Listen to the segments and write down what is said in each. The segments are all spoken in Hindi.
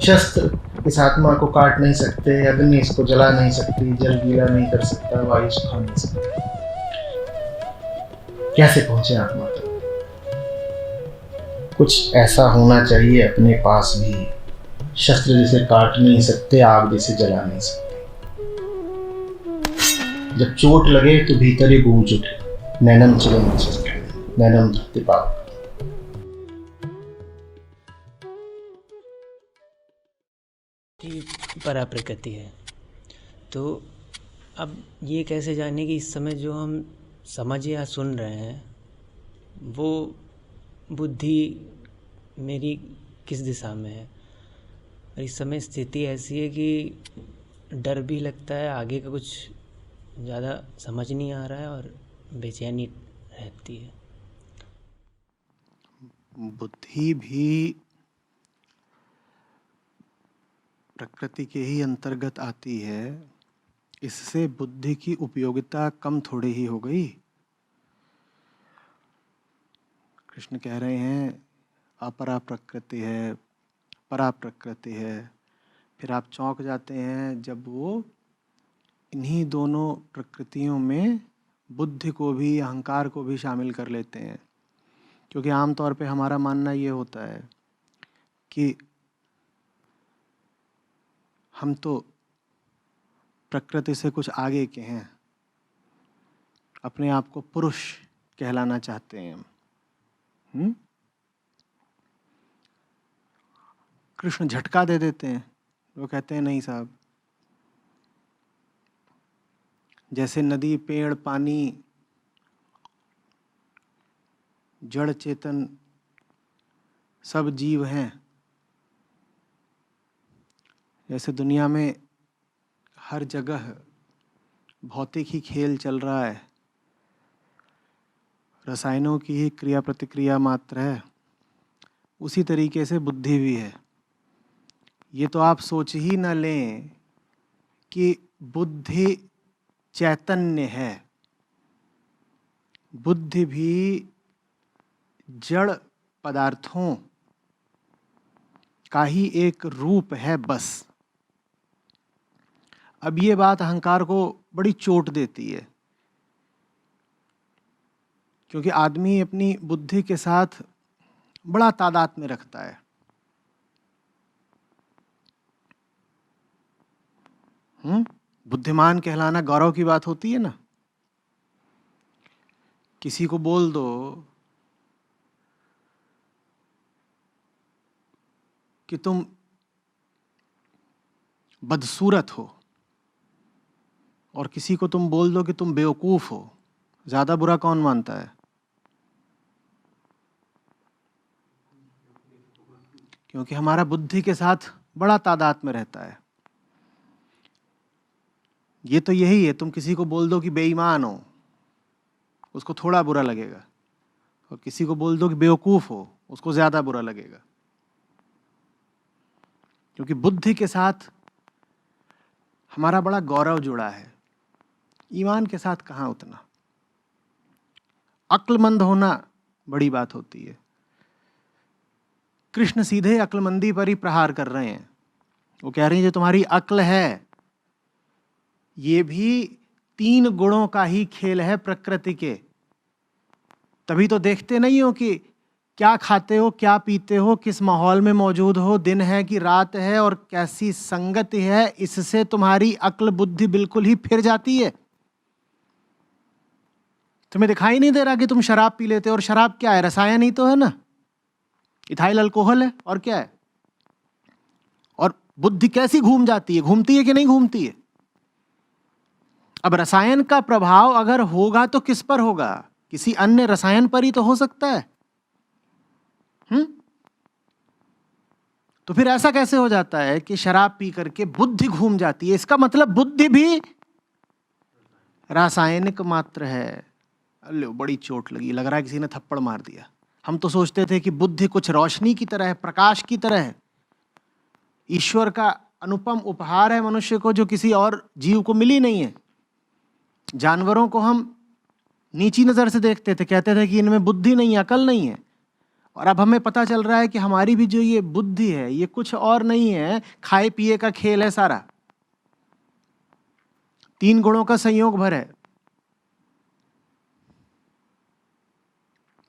शस्त्र इस आत्मा को काट नहीं सकते, अग्नि इसको जला नहीं सकती, जल गीला नहीं कर सकता, वायु सुखा नहीं सकता। कैसे पहुंचे आत्मा तक? कुछ ऐसा होना चाहिए अपने पास भी, शस्त्र जिसे काट नहीं सकते, आग जिसे जला नहीं सकते। जब चोट लगे तो भीतर ही गूंज उठे, नैनम चिरम नैनम धरती पाप। परा प्रकृति है। तो अब ये कैसे जाने कि इस समय जो हम समझ या सुन रहे हैं वो बुद्धि मेरी किस दिशा में है। और इस समय स्थिति ऐसी है कि डर भी लगता है, आगे का कुछ ज़्यादा समझ नहीं आ रहा है और बेचैनी रहती है। बुद्धि भी प्रकृति के ही अंतर्गत आती है, इससे बुद्धि की उपयोगिता कम थोड़ी ही हो गई। कृष्ण कह रहे हैं अपरा प्रकृति है, परा प्रकृति है। फिर आप चौंक जाते हैं जब वो इन्हीं दोनों प्रकृतियों में बुद्धि को भी, अहंकार को भी शामिल कर लेते हैं। क्योंकि आमतौर पे हमारा मानना ये होता है कि हम तो प्रकृति से कुछ आगे के हैं, अपने आप को पुरुष कहलाना चाहते हैं। कृष्ण झटका दे देते हैं। वो कहते हैं नहीं साहब, जैसे नदी, पेड़, पानी, जड़ चेतन सब जीव हैं, जैसे दुनिया में हर जगह भौतिक ही खेल चल रहा है, रसायनों की ही क्रिया प्रतिक्रिया मात्र है, उसी तरीके से बुद्धि भी है। ये तो आप सोच ही न लें कि बुद्धि चैतन्य है। बुद्धि भी जड़ पदार्थों का ही एक रूप है बस। अब ये बात अहंकार को बड़ी चोट देती है, क्योंकि आदमी अपनी बुद्धि के साथ बड़ा तादाद में रखता है। बुद्धिमान कहलाना गौरव की बात होती है ना। किसी को बोल दो कि तुम बदसूरत हो और किसी को तुम बोल दो कि तुम बेवकूफ हो, ज्यादा बुरा कौन मानता है? क्योंकि हमारा बुद्धि के साथ बड़ा तादाद में रहता है। ये तो यही है, तुम किसी को बोल दो कि बेईमान हो, उसको थोड़ा बुरा लगेगा, और किसी को बोल दो कि बेवकूफ हो, उसको ज्यादा बुरा लगेगा। क्योंकि बुद्धि के साथ हमारा बड़ा गौरव जुड़ा है, ईमान के साथ कहाँ उतना। अक्लमंद होना बड़ी बात होती है। कृष्ण सीधे अक्लमंदी पर ही प्रहार कर रहे हैं। वो कह रहे हैं जो तुम्हारी अक्ल है, ये भी 3 गुणों का ही खेल है प्रकृति के। तभी तो देखते नहीं हो कि क्या खाते हो, क्या पीते हो, किस माहौल में मौजूद हो, दिन है कि रात है, और कैसी संगति है, इससे तुम्हारी अक्ल बुद्धि बिल्कुल ही फिर जाती है। तुम्हें दिखाई नहीं दे रहा कि तुम शराब पी लेते हो, और शराब क्या है? रसायन ही तो है ना, इथाइल अल्कोहल है, और क्या है? और बुद्धि कैसी घूम जाती है, घूमती है कि नहीं घूमती है? अब रसायन का प्रभाव अगर होगा तो किस पर होगा? किसी अन्य रसायन पर ही तो हो सकता है। तो फिर ऐसा कैसे हो जाता है कि शराब पी करके बुद्धि घूम जाती है? इसका मतलब बुद्धि भी रासायनिक मात्र है। अल्ले बड़ी चोट लगी, लग रहा है किसी ने थप्पड़ मार दिया। हम तो सोचते थे कि बुद्धि कुछ रोशनी की तरह है, प्रकाश की तरह है, ईश्वर का अनुपम उपहार है मनुष्य को, जो किसी और जीव को मिली नहीं है। जानवरों को हम नीची नजर से देखते थे, कहते थे कि इनमें बुद्धि नहीं है, अकल नहीं है। और अब हमें पता चल रहा है कि हमारी भी जो ये बुद्धि है ये कुछ और नहीं है, खाए पिए का खेल है सारा, 3 गुणों का संयोग भर है।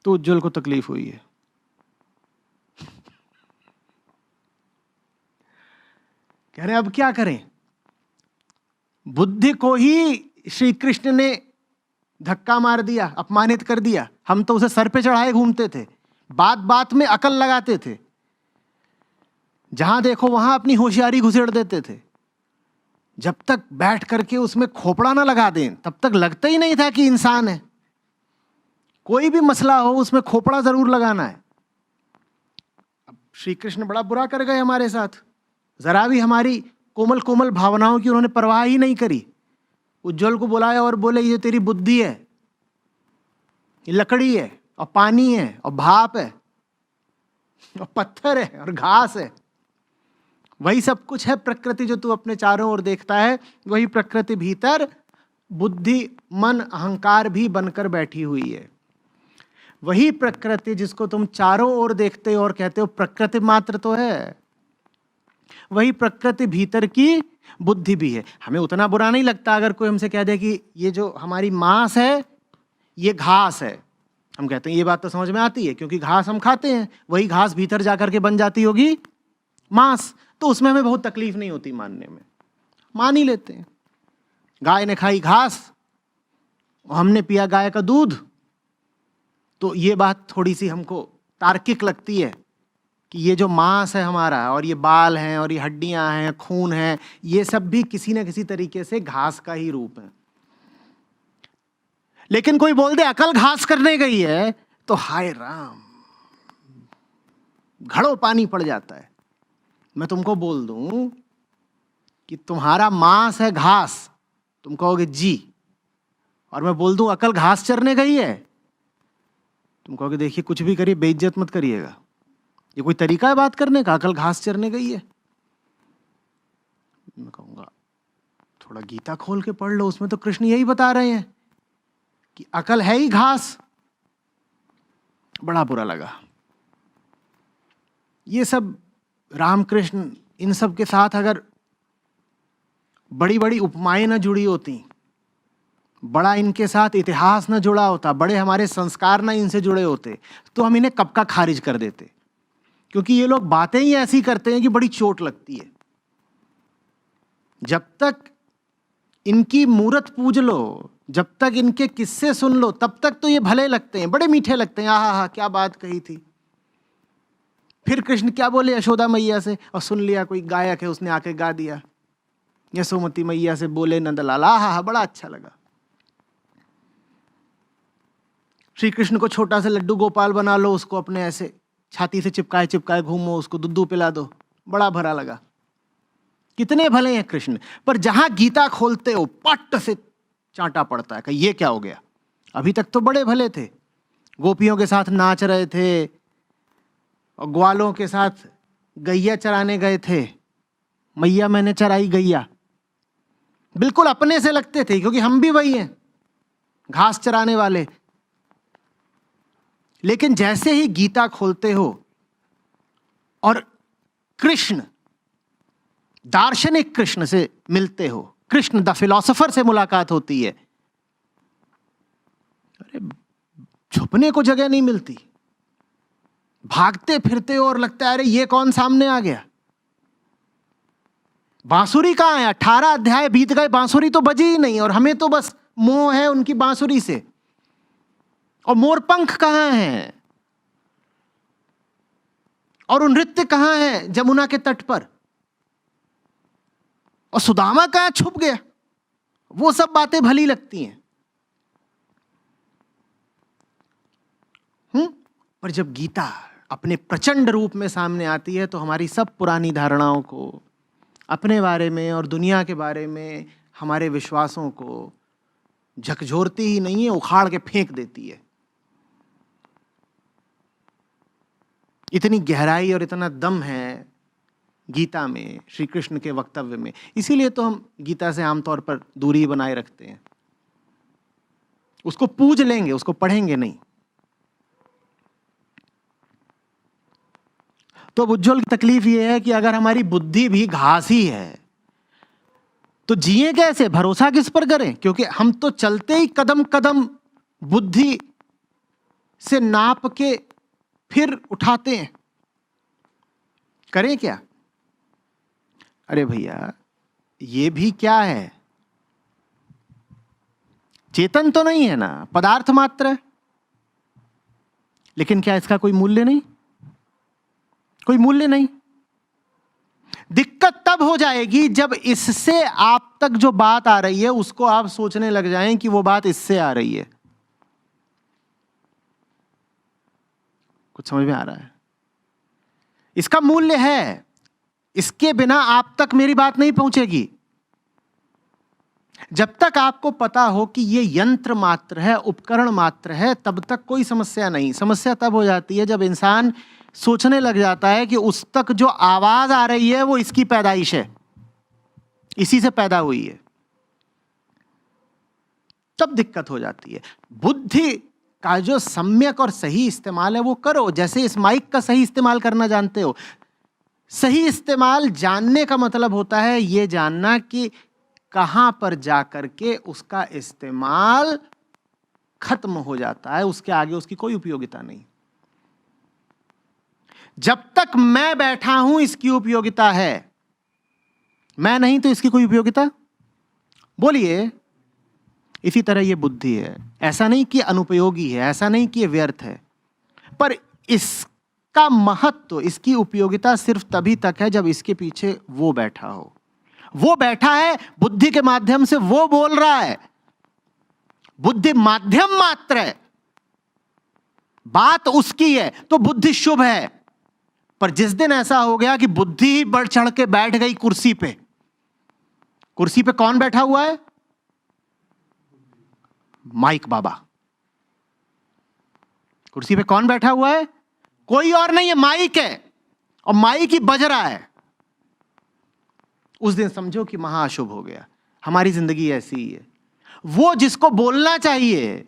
तो उज्जवल को तकलीफ हुई है। कह रहे अब क्या करें, बुद्धि को ही श्री कृष्ण ने धक्का मार दिया, अपमानित कर दिया। हम तो उसे सर पे चढ़ाए घूमते थे, बात बात में अकल लगाते थे, जहां देखो वहां अपनी होशियारी घुसेड़ देते थे। जब तक बैठ करके उसमें खोपड़ा ना लगा दें तब तक लगता ही नहीं था कि इंसान है। कोई भी मसला हो उसमें खोपड़ा जरूर लगाना है। अब श्री कृष्ण बड़ा बुरा कर गए हमारे साथ, जरा भी हमारी कोमल कोमल भावनाओं की उन्होंने परवाह ही नहीं करी। उज्जवल को बुलाया और बोले ये तेरी बुद्धि है, ये लकड़ी है और पानी है और भाप है और पत्थर है और घास है, वही सब कुछ है प्रकृति जो तू अपने चारों ओर देखता है। वही प्रकृति भीतर बुद्धि मन अहंकार भी बनकर बैठी हुई है। वही प्रकृति जिसको तुम चारों ओर देखते हो और कहते हो प्रकृति मात्र तो है, वही प्रकृति भीतर की बुद्धि भी है। हमें उतना बुरा नहीं लगता अगर कोई हमसे कह दे कि ये जो हमारी मांस है ये घास है। हम कहते हैं ये बात तो समझ में आती है क्योंकि घास हम खाते हैं, वही घास भीतर जाकर के बन जाती होगी मांस, तो उसमें हमें बहुत तकलीफ नहीं होती मानने में, मान ही लेते हैं। गाय ने खाई घास और हमने पिया गाय का दूध, तो ये बात थोड़ी सी हमको तार्किक लगती है कि ये जो मांस है हमारा और ये बाल हैं और ये हड्डियां हैं, खून है, ये सब भी किसी न किसी तरीके से घास का ही रूप है। लेकिन कोई बोल दे अकल घास करने गई है तो हाय राम, घड़ों पानी पड़ जाता है। मैं तुमको बोल दूं कि तुम्हारा मांस है घास, तुम कहोगे जी, और मैं बोल दूं अकल घास चरने गई है, तुम कहोगे देखिए कुछ भी करिए बेइज्जत मत करिएगा, ये कोई तरीका है बात करने का, अकल घास चरने गई है। मैं कहूंगा थोड़ा गीता खोल के पढ़ लो, उसमें तो कृष्ण यही बता रहे हैं कि अकल है ही घास। बड़ा बुरा लगा। ये सब रामकृष्ण इन सब के साथ अगर बड़ी बड़ी उपमाएं न जुड़ी होती, बड़ा इनके साथ इतिहास न जुड़ा होता, बड़े हमारे संस्कार न इनसे जुड़े होते, तो हम इन्हें कब का खारिज कर देते। क्योंकि ये लोग बातें ही ऐसी करते हैं कि बड़ी चोट लगती है। जब तक इनकी मूरत पूज लो, जब तक इनके किस्से सुन लो, तब तक तो ये भले लगते हैं, बड़े मीठे लगते हैं, आहा हा क्या बात कही थी। फिर कृष्ण क्या बोले यशोदा मैया से, और सुन लिया कोई गायक है उसने आके गा दिया, यशोमती मैया से बोले नंदलाल, आहा हा बड़ा अच्छा लगा। श्री कृष्ण को छोटा सा लड्डू गोपाल बना लो, उसको अपने ऐसे छाती से चिपकाए चिपकाए घूमो, उसको दूध पिला दो, बड़ा भरा लगा। कितने भले हैं कृष्ण। पर जहां गीता खोलते हो पट से चांटा पड़ता है कि ये क्या हो गया। अभी तक तो बड़े भले थे, गोपियों के साथ नाच रहे थे और ग्वालों के साथ गैया चराने गए थे। मैया मैंने चराई गैया, बिल्कुल अपने से लगते थे क्योंकि हम भी वही हैं, घास चराने वाले। लेकिन जैसे ही गीता खोलते हो और कृष्ण, दार्शनिक कृष्ण से मिलते हो, कृष्ण द फिलोसोफर से मुलाकात होती है, अरे छुपने को जगह नहीं मिलती, भागते फिरते हो और लगता है अरे ये कौन सामने आ गया। बांसुरी कहां है, 18 अध्याय बीत गए, बांसुरी तो बजी ही नहीं, और हमें तो बस मोह है उनकी बांसुरी से। और मोरपंख कहां है, और उन नृत्य कहां है जमुना के तट पर, और सुदामा कहां छुप गया। वो सब बातें भली लगती हैं। पर जब गीता अपने प्रचंड रूप में सामने आती है तो हमारी सब पुरानी धारणाओं को, अपने बारे में और दुनिया के बारे में हमारे विश्वासों को झकझोरती ही नहीं है, उखाड़ के फेंक देती है। इतनी गहराई और इतना दम है गीता में, श्री कृष्ण के वक्तव्य में। इसीलिए तो हम गीता से आमतौर पर दूरी बनाए रखते हैं। उसको पूज लेंगे, उसको पढ़ेंगे नहीं। तो अब उज्जवल की तकलीफ यह है कि अगर हमारी बुद्धि भी घास ही है तो जिए कैसे, भरोसा किस पर करें? क्योंकि हम तो चलते ही कदम कदम बुद्धि से नाप के फिर उठाते हैं। करें क्या? अरे भैया, ये भी क्या है? चेतन तो नहीं है ना, पदार्थ मात्र है। लेकिन क्या इसका कोई मूल्य नहीं? कोई मूल्य नहीं। दिक्कत तब हो जाएगी जब इससे आप तक जो बात आ रही है उसको आप सोचने लग जाएं कि वो बात इससे आ रही है। कुछ समझ में आ रहा है? इसका मूल्य है, इसके बिना आप तक मेरी बात नहीं पहुंचेगी। जब तक आपको पता हो कि ये यंत्र मात्र है, उपकरण मात्र है, तब तक कोई समस्या नहीं। समस्या तब हो जाती है जब इंसान सोचने लग जाता है कि उस तक जो आवाज आ रही है वो इसकी पैदाइश है, इसी से पैदा हुई है। तब दिक्कत हो जाती है। बुद्धि का जो सम्यक और सही इस्तेमाल है वो करो, जैसे इस माइक का सही इस्तेमाल करना जानते हो। सही इस्तेमाल जानने का मतलब होता है ये जानना कि कहां पर जाकर के उसका इस्तेमाल खत्म हो जाता है, उसके आगे उसकी कोई उपयोगिता नहीं। जब तक मैं बैठा हूं इसकी उपयोगिता है, मैं नहीं तो इसकी कोई उपयोगिता? बोलिए। इसी तरह ये बुद्धि है। ऐसा नहीं कि अनुपयोगी है, ऐसा नहीं कि ये व्यर्थ है, पर इसका महत्व, इसकी उपयोगिता सिर्फ तभी तक है जब इसके पीछे वो बैठा हो। वो बैठा है, बुद्धि के माध्यम से वो बोल रहा है। बुद्धि माध्यम मात्र है, बात उसकी है, तो बुद्धि शुभ है। पर जिस दिन ऐसा हो गया कि बुद्धि ही बढ़ चढ़ के बैठ गई कुर्सी पे, कुर्सी पे कौन बैठा हुआ है? माइक बाबा। कुर्सी पे कौन बैठा हुआ है? कोई और नहीं है, माइक है, और माइक ही बज रहा है। उस दिन समझो कि महाअशुभ हो गया। हमारी जिंदगी ऐसी ही है। वो जिसको बोलना चाहिए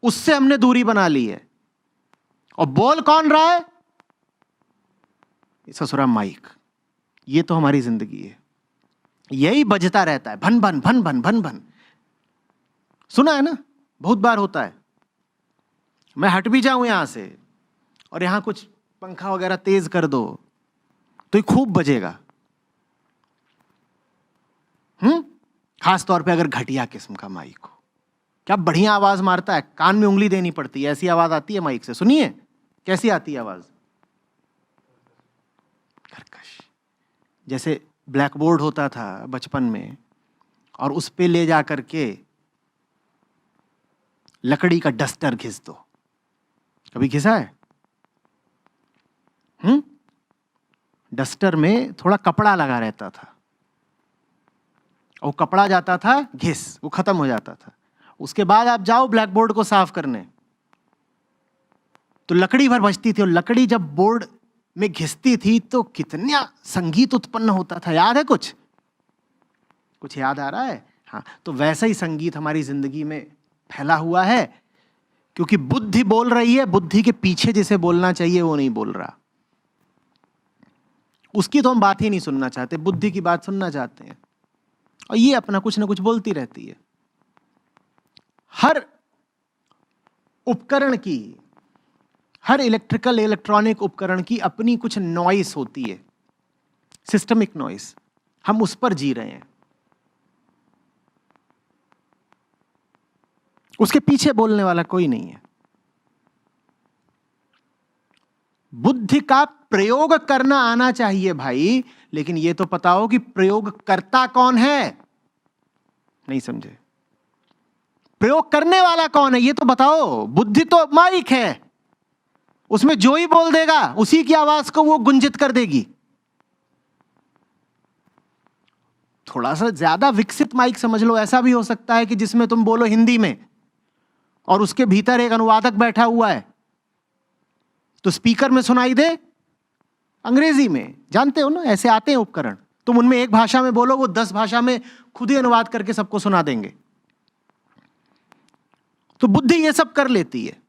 उससे हमने दूरी बना ली है, और बोल कौन रहा है? ससुरा माइक। ये तो हमारी जिंदगी है, यही बजता रहता है, भन भन भन भन भन भन। सुना है ना, बहुत बार होता है। मैं हट भी जाऊं यहां से और यहां कुछ पंखा वगैरह तेज कर दो तो ये खूब बजेगा। खास तौर पे अगर घटिया किस्म का माइक हो। क्या बढ़िया आवाज मारता है, कान में उंगली देनी पड़ती है, ऐसी आवाज आती है माइक से। सुनिए कैसी आती है आवाज, कर्कश। जैसे ब्लैक बोर्ड होता था बचपन में, और उस पे ले जा करके लकड़ी का डस्टर घिस दो। कभी घिसा है? डस्टर में थोड़ा कपड़ा लगा रहता था, और कपड़ा जाता था घिस, वो खत्म हो जाता था। उसके बाद आप जाओ ब्लैक बोर्ड को साफ करने तो लकड़ी भर बचती थी, और लकड़ी जब बोर्ड में घिसती थी तो कितना संगीत उत्पन्न होता था। याद है? कुछ याद आ रहा है? हाँ, तो वैसा ही संगीत हमारी जिंदगी में फैला हुआ है, क्योंकि बुद्धि बोल रही है, बुद्धि के पीछे जिसे बोलना चाहिए वो नहीं बोल रहा। उसकी तो हम बात ही नहीं सुनना चाहते, बुद्धि की बात सुनना चाहते हैं, और ये अपना कुछ ना कुछ बोलती रहती है। हर उपकरण की, हर इलेक्ट्रिकल इलेक्ट्रॉनिक उपकरण की अपनी कुछ नॉइस होती है, सिस्टमिक नॉइस। हम उस पर जी रहे हैं, उसके पीछे बोलने वाला कोई नहीं है। बुद्धि का प्रयोग करना आना चाहिए भाई, लेकिन यह तो पता हो कि प्रयोग करता कौन है। नहीं समझे? प्रयोग करने वाला कौन है ये तो बताओ। बुद्धि तो माइक है, उसमें जो ही बोल देगा उसी की आवाज को वो गुंजित कर देगी। थोड़ा सा ज्यादा विकसित माइक समझ लो। ऐसा भी हो सकता है कि जिसमें तुम बोलो हिंदी में और उसके भीतर एक अनुवादक बैठा हुआ है, तो स्पीकर में सुनाई दे अंग्रेजी में। जानते हो ना, ऐसे आते हैं उपकरण। तुम उनमें एक भाषा में बोलो, वो 10 भाषा में खुद ही अनुवाद करके सबको सुना देंगे। तो बुद्धि ये सब कर लेती है।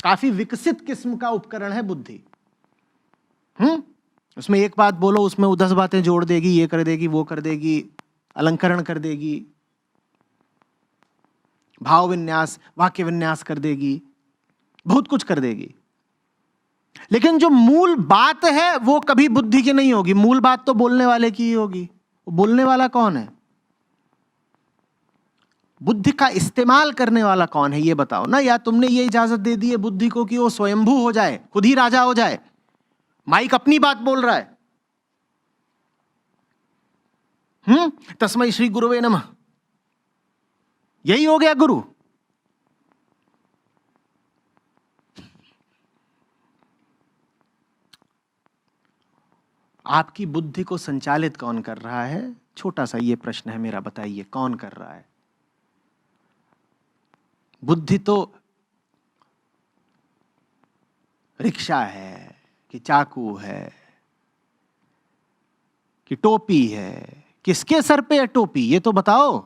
काफी विकसित किस्म का उपकरण है बुद्धि। उसमें एक बात बोलो, उसमें वो 10 बातें जोड़ देगी, ये कर देगी, वो कर देगी, अलंकरण कर देगी, भाव विन्यास, वाक्य विन्यास कर देगी, बहुत कुछ कर देगी। लेकिन जो मूल बात है वो कभी बुद्धि की नहीं होगी। मूल बात तो बोलने वाले की ही होगी। वो बोलने वाला कौन है? बुद्धि का इस्तेमाल करने वाला कौन है, ये बताओ ना। या तुमने ये इजाजत दे दी है बुद्धि को कि वो स्वयंभू हो जाए, खुद ही राजा हो जाए, माइक अपनी बात बोल रहा है। तस्मै श्री गुरुवे नमः, यही हो गया गुरु। आपकी बुद्धि को संचालित कौन कर रहा है? छोटा सा ये प्रश्न है मेरा, बताइए कौन कर रहा है? बुद्धि तो रिक्शा है कि चाकू है कि टोपी है? किसके सर पे है टोपी, ये तो बताओ।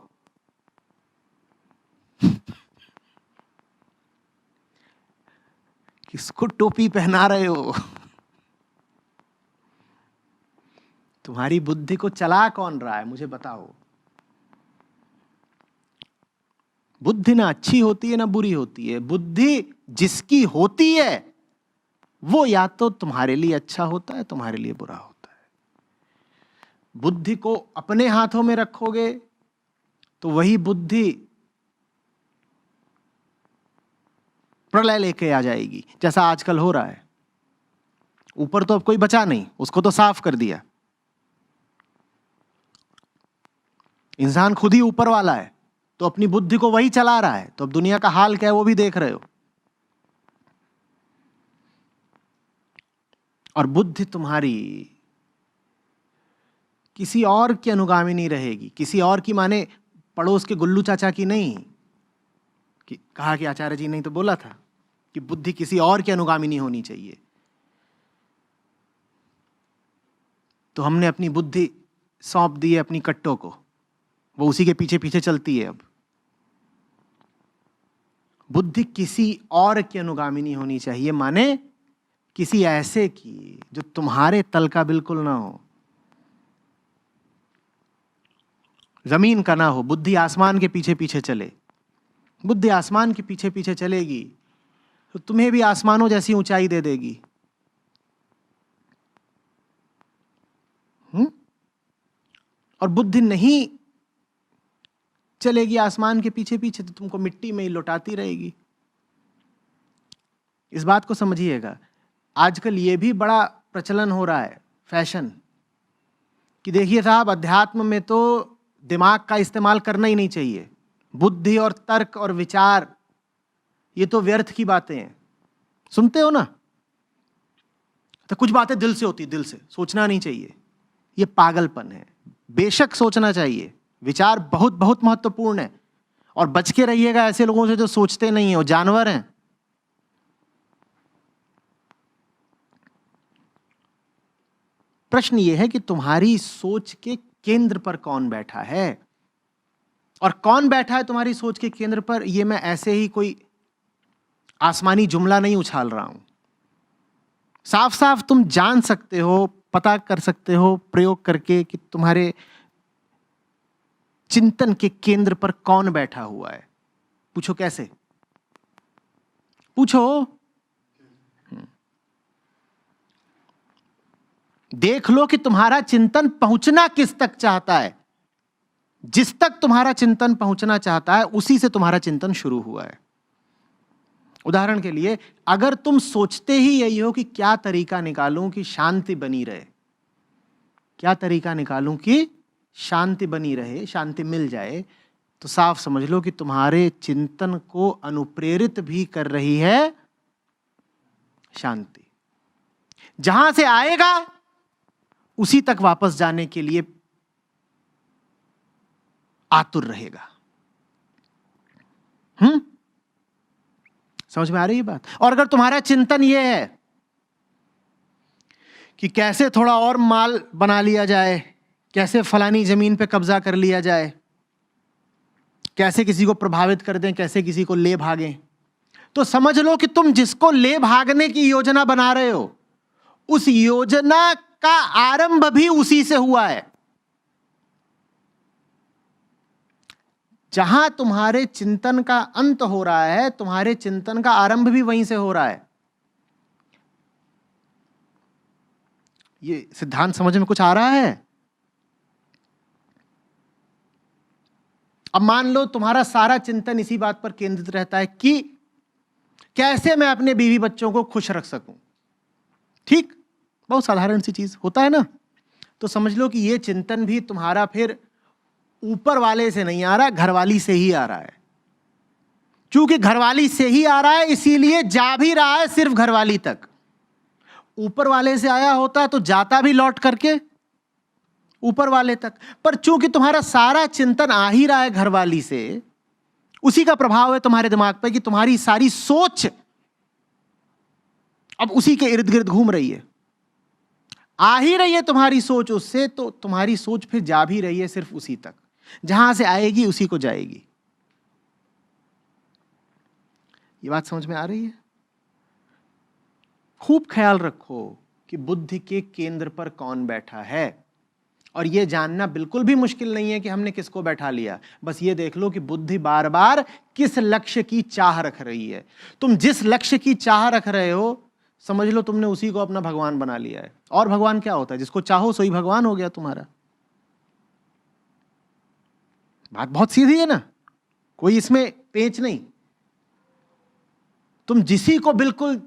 किसको टोपी पहना रहे हो? तुम्हारी बुद्धि को चला कौन रहा है, मुझे बताओ। बुद्धि ना अच्छी होती है ना बुरी होती है। बुद्धि जिसकी होती है वो या तो तुम्हारे लिए अच्छा होता है, तुम्हारे लिए बुरा होता है। बुद्धि को अपने हाथों में रखोगे तो वही बुद्धि प्रलय लेके आ जाएगी, जैसा आजकल हो रहा है। ऊपर तो अब कोई बचा नहीं, उसको तो साफ कर दिया। इंसान खुद ही ऊपर वाला है, तो अपनी बुद्धि को वही चला रहा है। तो अब दुनिया का हाल क्या है वो भी देख रहे हो। और बुद्धि तुम्हारी किसी और की अनुगामी नहीं रहेगी। किसी और की माने पड़ोस के गुल्लू चाचा की नहीं, कि कहा कि आचार्य जी ने तो बोला था कि बुद्धि किसी और की अनुगामी नहीं होनी चाहिए। तो हमने अपनी बुद्धि सौंप दी है अपनी कट्टों को, वो उसी के पीछे पीछे चलती है। अब बुद्धि किसी और की अनुगामी नहीं होनी चाहिए, माने किसी ऐसे की जो तुम्हारे तल का बिल्कुल ना हो, जमीन का ना हो। बुद्धि आसमान के पीछे पीछे चले। बुद्धि आसमान के पीछे पीछे चलेगी तो तुम्हें भी आसमानों जैसी ऊंचाई दे देगी। और बुद्धि नहीं चलेगी आसमान के पीछे पीछे तो तुमको मिट्टी में ही लौटाती रहेगी। इस बात को समझिएगा। आजकल ये भी बड़ा प्रचलन हो रहा है, फैशन, कि देखिए साहब अध्यात्म में तो दिमाग का इस्तेमाल करना ही नहीं चाहिए। बुद्धि और तर्क और विचार ये तो व्यर्थ की बातें हैं। सुनते हो ना, तो कुछ बातें दिल से होती, दिल से सोचना नहीं चाहिए। ये पागलपन है। बेशक सोचना चाहिए, विचार बहुत बहुत महत्वपूर्ण है। और बच के रहिएगा ऐसे लोगों से जो सोचते नहीं है, वो जानवर हैं। प्रश्न ये है कि तुम्हारी सोच के केंद्र पर कौन बैठा है, और कौन बैठा है तुम्हारी सोच के केंद्र पर। ये मैं ऐसे ही कोई आसमानी जुमला नहीं उछाल रहा हूं। साफ साफ तुम जान सकते हो, पता कर सकते हो प्रयोग करके कि तुम्हारे चिंतन के केंद्र पर कौन बैठा हुआ है। पूछो कैसे, पूछो। देख लो कि तुम्हारा चिंतन पहुंचना किस तक चाहता है। जिस तक तुम्हारा चिंतन पहुंचना चाहता है उसी से तुम्हारा चिंतन शुरू हुआ है। उदाहरण के लिए, अगर तुम सोचते ही यही हो कि क्या तरीका निकालूं कि शांति बनी रहे, क्या तरीका निकालूं कि शांति बनी रहे, शांति मिल जाए, तो साफ समझ लो कि तुम्हारे चिंतन को अनुप्रेरित भी कर रही है शांति। जहां से आएगा उसी तक वापस जाने के लिए आतुर रहेगा। समझ में आ रही है बात? और अगर तुम्हारा चिंतन यह है कि कैसे थोड़ा और माल बना लिया जाए, कैसे फलानी जमीन पे कब्जा कर लिया जाए, कैसे किसी को प्रभावित कर दें, कैसे किसी को ले भागें, तो समझ लो कि तुम जिसको ले भागने की योजना बना रहे हो उस योजना का आरंभ भी उसी से हुआ है। जहां तुम्हारे चिंतन का अंत हो रहा है, तुम्हारे चिंतन का आरंभ भी वहीं से हो रहा है। ये सिद्धांत समझ में कुछ आ रहा है? अब मान लो तुम्हारा सारा चिंतन इसी बात पर केंद्रित रहता है कि कैसे मैं अपने बीवी बच्चों को खुश रख सकूं। ठीक, बहुत साधारण सी चीज होता है ना। तो समझ लो कि ये चिंतन भी तुम्हारा फिर ऊपर वाले से नहीं आ रहा, घरवाली से ही आ रहा है। क्योंकि घरवाली से ही आ रहा है, इसीलिए जा भी रहा है सिर्फ घरवाली तक। ऊपर वाले से आया होता तो जाता भी लौट करके ऊपर वाले तक। पर चूंकि तुम्हारा सारा चिंतन आ ही रहा है घरवाली से, उसी का प्रभाव है तुम्हारे दिमाग पर कि तुम्हारी सारी सोच अब उसी के इर्द गिर्द घूम रही है। आ ही रही है तुम्हारी सोच उससे, तो तुम्हारी सोच फिर जा भी रही है सिर्फ उसी तक। जहां से आएगी उसी को जाएगी। ये बात समझ में आ रही है? खूब ख्याल रखो कि बुद्धि के केंद्र पर कौन बैठा है। और यह जानना बिल्कुल भी मुश्किल नहीं है कि हमने किसको बैठा लिया। बस ये देख लो कि बुद्धि बार बार किस लक्ष्य की चाह रख रही है। तुम जिस लक्ष्य की चाह रख रहे हो, समझ लो तुमने उसी को अपना भगवान बना लिया है। और भगवान क्या होता है? जिसको चाहो सोई भगवान हो गया तुम्हारा। बात बहुत सीधी है ना, कोई इसमें पेच नहीं। तुम जिसी को बिल्कुल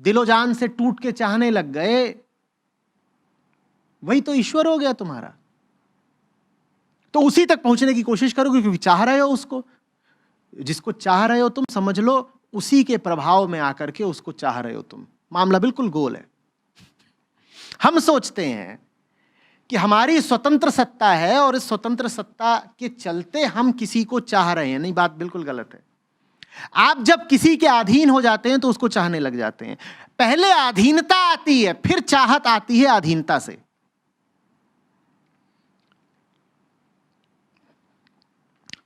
दिलो जान से टूट के चाहने लग गए, वही तो ईश्वर हो गया तुम्हारा। तो उसी तक पहुंचने की कोशिश करोगे, क्योंकि चाह रहे हो उसको। जिसको चाह रहे हो तुम, समझ लो उसी के प्रभाव में आकर के उसको चाह रहे हो तुम। मामला बिल्कुल गोल है। हम सोचते हैं कि हमारी स्वतंत्र सत्ता है और इस स्वतंत्र सत्ता के चलते हम किसी को चाह रहे हैं। नहीं, बात बिल्कुल गलत है। आप जब किसी के अधीन हो जाते हैं तो उसको चाहने लग जाते हैं। पहले अधीनता आती है, फिर चाहत आती है अधीनता से।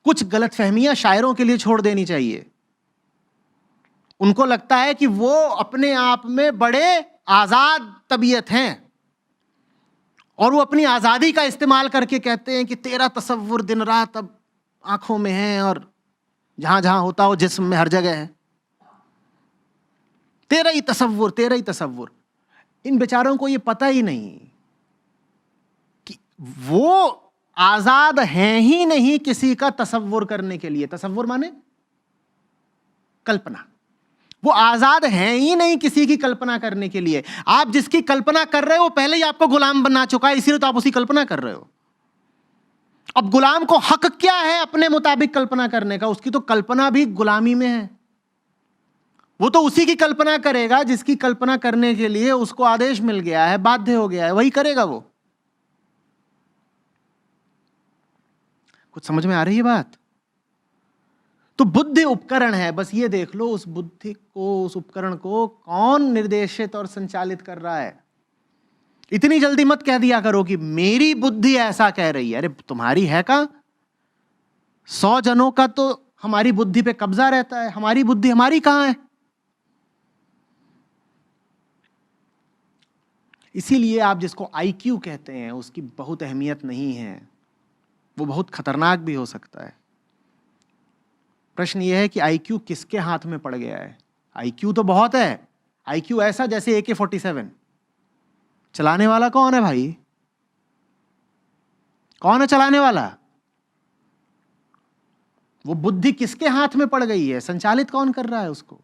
कुछ गलतफहमियां शायरों के लिए छोड़ देनी चाहिए। उनको लगता है कि वो अपने आप में बड़े आजाद तबीयत हैं और वो अपनी आजादी का इस्तेमाल करके कहते हैं कि तेरा तसव्वुर दिन रात अब आंखों में है और जहां जहां होता हो जिस्म में हर जगह है। तेरा ही तसव्वुर, तेरा ही तसव्वुर। इन बेचारों को ये पता ही नहीं कि वो आजाद हैं ही नहीं किसी का तसव्वुर करने के लिए। तसव्वुर माने कल्पना। वो आजाद हैं ही नहीं किसी की कल्पना करने के लिए। आप जिसकी कल्पना कर रहे हो पहले ही आपको गुलाम बना चुका है, इसीलिए तो आप उसकी कल्पना कर रहे हो। अब गुलाम को हक क्या है अपने मुताबिक कल्पना करने का? उसकी तो कल्पना भी गुलामी में है। वो तो उसी की कल्पना करेगा जिसकी कल्पना करने के लिए उसको आदेश मिल गया है, बाध्य हो गया है, वही करेगा वो। कुछ समझ में आ रही है बात? तो बुद्धि उपकरण है। बस ये देख लो उस बुद्धि को, उस उपकरण को कौन निर्देशित और संचालित कर रहा है। इतनी जल्दी मत कह दिया करो कि मेरी बुद्धि ऐसा कह रही है। अरे तुम्हारी है कहां? 100 जनों का तो हमारी बुद्धि पे कब्जा रहता है। हमारी बुद्धि हमारी कहां है? इसीलिए आप जिसको आईक्यू कहते हैं उसकी बहुत अहमियत नहीं है। वो बहुत खतरनाक भी हो सकता है। प्रश्न यह है कि आईक्यू किसके हाथ में पड़ गया है? आईक्यू तो बहुत है। आईक्यू ऐसा जैसे AK-47। चलाने वाला कौन है भाई? कौन है चलाने वाला? वो बुद्धि किसके हाथ में पड़ गई है? संचालित कौन कर रहा है उसको?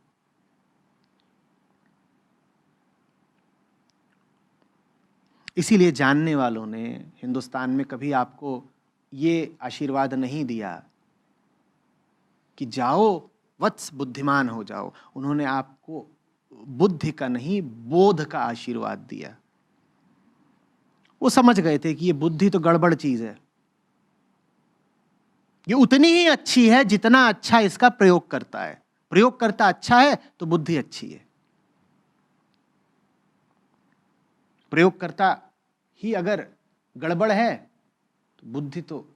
इसीलिए जानने वालों ने हिंदुस्तान में कभी आपको ये आशीर्वाद नहीं दिया कि जाओ वत्स बुद्धिमान हो जाओ। उन्होंने आपको बुद्धि का नहीं, बोध का आशीर्वाद दिया। वो समझ गए थे कि ये बुद्धि तो गड़बड़ चीज है। ये उतनी ही अच्छी है जितना अच्छा इसका प्रयोग करता है। प्रयोगकर्ता अच्छा है तो बुद्धि अच्छी है। प्रयोगकर्ता ही अगर गड़बड़ है तो बुद्धि तो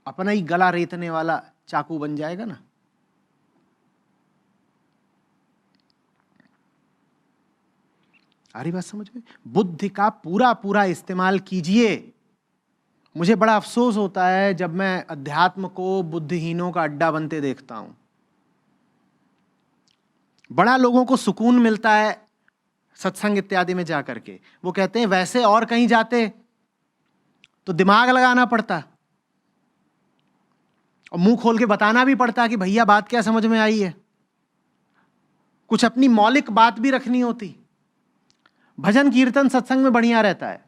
अपना ही गला रेतने वाला चाकू बन जाएगा ना। आ रही बात समझ में? बुद्धि का पूरा पूरा इस्तेमाल कीजिए। मुझे बड़ा अफसोस होता है जब मैं अध्यात्म को बुद्धिहीनों का अड्डा बनते देखता हूं। बड़ा लोगों को सुकून मिलता है सत्संग इत्यादि में जाकर के। वो कहते हैं वैसे और कहीं जाते तो दिमाग लगाना पड़ता और मुंह खोल के बताना भी पड़ता कि भैया बात क्या समझ में आई है। कुछ अपनी मौलिक बात भी रखनी होती। भजन कीर्तन सत्संग में बढ़िया रहता है,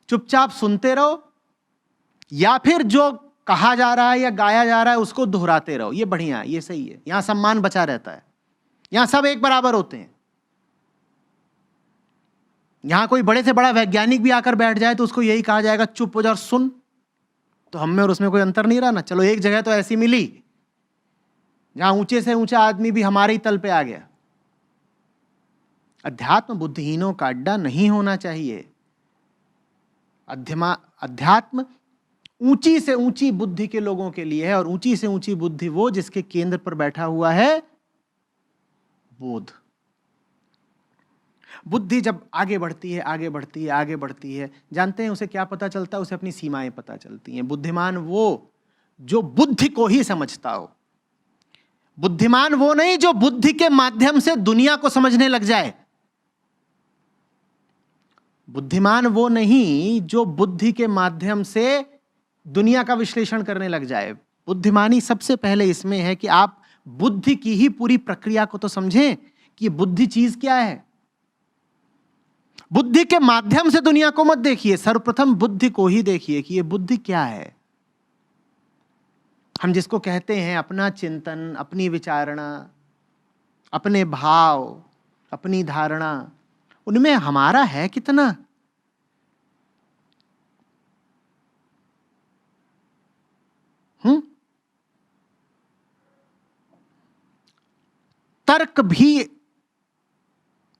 चुपचाप सुनते रहो या फिर जो कहा जा रहा है या गाया जा रहा है उसको दोहराते रहो। ये बढ़िया है, ये सही है। यहां सम्मान बचा रहता है, यहां सब एक बराबर होते हैं। यहां कोई बड़े से बड़ा वैज्ञानिक भी आकर बैठ जाए तो उसको यही कहा जाएगा चुप हो जा और सुन। तो हम में और उसमें कोई अंतर नहीं रहा ना। चलो एक जगह तो ऐसी मिली जहां ऊंचे से ऊंचा आदमी भी हमारे ही तल पे आ गया। अध्यात्म बुद्धिहीनों का अड्डा नहीं होना चाहिए। अध्यात्म ऊंची से ऊंची बुद्धि के लोगों के लिए है, और ऊंची से ऊंची बुद्धि वो जिसके केंद्र पर बैठा हुआ है बोध। बुद्धि जब आगे बढ़ती है, आगे बढ़ती है, आगे बढ़ती है, जानते हैं उसे क्या पता चलता है? उसे अपनी सीमाएं पता चलती हैं। बुद्धिमान वो जो बुद्धि को ही समझता हो। बुद्धिमान वो नहीं जो बुद्धि के माध्यम से दुनिया को समझने लग जाए। बुद्धिमान वो नहीं जो बुद्धि के माध्यम से दुनिया का विश्लेषण करने लग जाए। बुद्धिमानी सबसे पहले इसमें है कि आप बुद्धि की ही पूरी प्रक्रिया को तो समझें कि ये बुद्धि चीज क्या है। बुद्धि के माध्यम से दुनिया को मत देखिए, सर्वप्रथम बुद्धि को ही देखिए कि ये बुद्धि क्या है। हम जिसको कहते हैं अपना चिंतन, अपनी विचारणा, अपने भाव, अपनी धारणा, उनमें हमारा है कितना? तर्क भी